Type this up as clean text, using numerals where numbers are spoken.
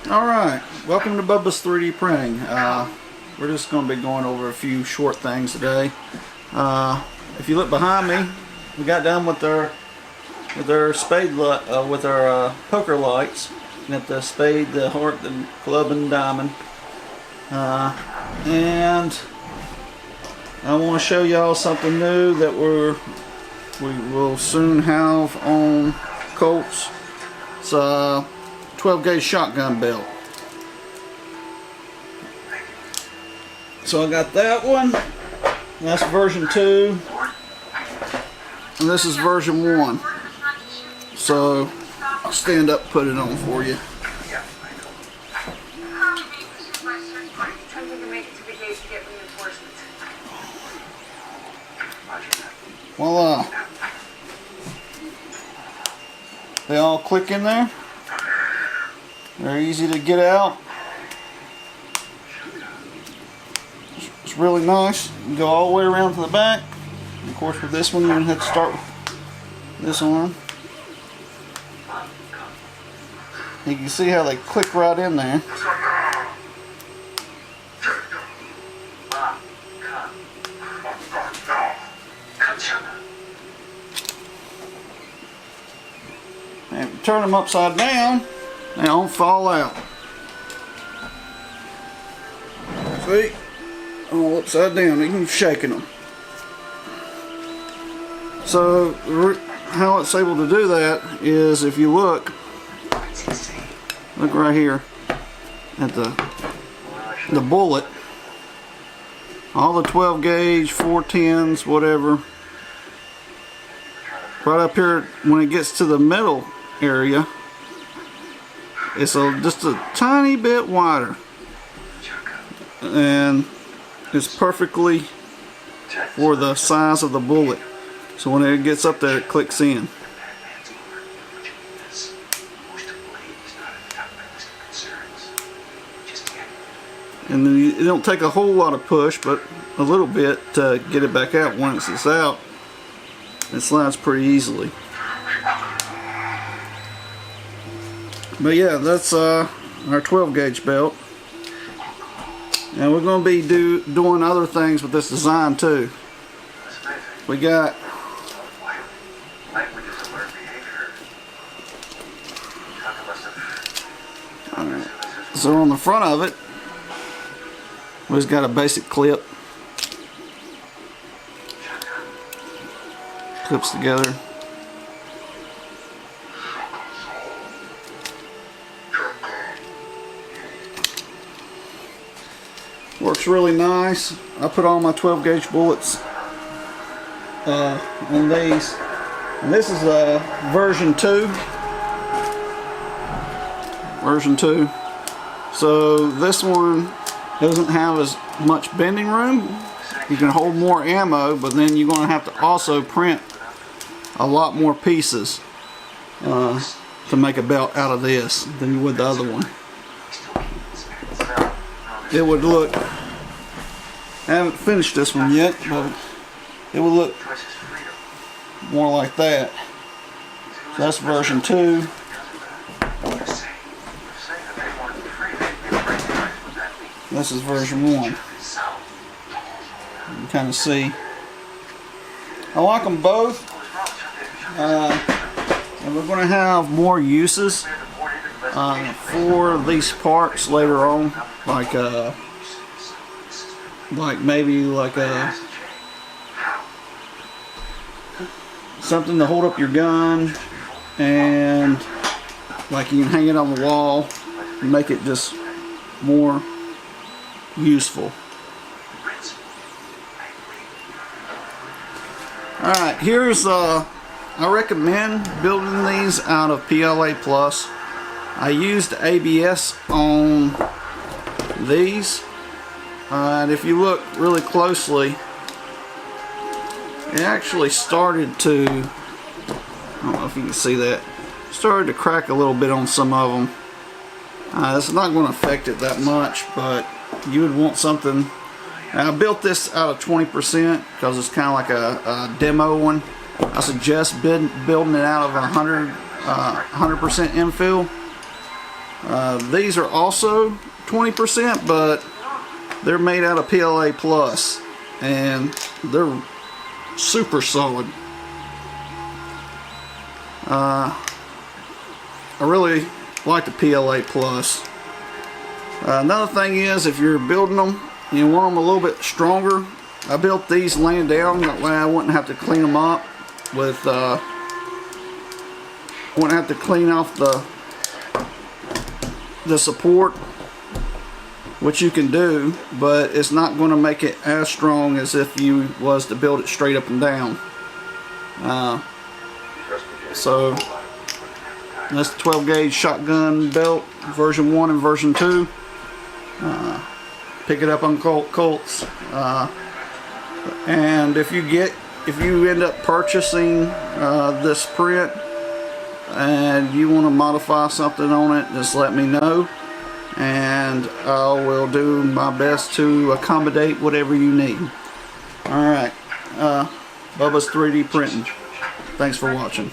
Alright, welcome to Bubba's 3D Printing. We're just going to be going over a few short things today. If you look behind me, we got done with our spade with our poker lights. Got the spade, the heart, the club, and diamond. And I want to show y'all something new that we will soon have on Colts. It's a 12 gauge shotgun belt. So I got that one. That's version 2. And this is version 1. So I'll stand up and put it on for you. Voila. They all click in there. They're easy to get out. It's really nice. You can go all the way around to the back. Of course, with this one, you're going to have to start with this arm. You can see how they click right in there. And turn them upside down, they don't fall out. See? All upside down, even shaking them. So, how it's able to do that is if you look right here at the bullet, all the 12 gauge, 410s, whatever, right up here when it gets to the middle area, it's just a tiny bit wider, and it's perfectly for the size of the bullet. So when it gets up there, it clicks in. And then it don't take a whole lot of push, but a little bit to get it back out. Once it's out, it slides pretty easily. But yeah, that's our 12 gauge belt. And we're going to be doing other things with this design too. We got so on the front of it, we just got a basic clip. Clips together. Works really nice. I put all my 12 gauge bullets on these. And this is version 2. Version 2. So this one doesn't have as much bending room. You can hold more ammo, but then you're going to have to also print a lot more pieces to make a belt out of this than you would the other one. It would look, I haven't finished this one yet, but it would look more like that. So that's version 2. This is version 1. You can kind of see. I like them both. And we're going to have more uses for these parts later on, like maybe something to hold up your gun, and like you can hang it on the wall and make it just more useful. Alright, here's I recommend building these out of PLA Plus. I used ABS on these, and if you look really closely, it actually started to, I don't know if you can see that, started to crack a little bit on some of them. It's not going to affect it that much, but you would want something. I built this out of 20% because it's kind of like a demo one. I suggest building it out of 100 100% infill. These are also 20%, but they're made out of PLA Plus, and they're super solid. I really like the PLA Plus. Another thing is, if you're building them, you want them a little bit stronger. I built these laying down, that way I wouldn't have to clean them up with, wouldn't have to clean off the support, which you can do, but it's not going to make it as strong as if you was to build it straight up and down. So that's the 12 gauge shotgun belt, version 1 and version 2. Pick it up on Colts. And if you end up purchasing this print and you want to modify something on it, just let me know, and I will do my best to accommodate whatever you need. Alright, Bubba's 3D Printing. Thanks for watching.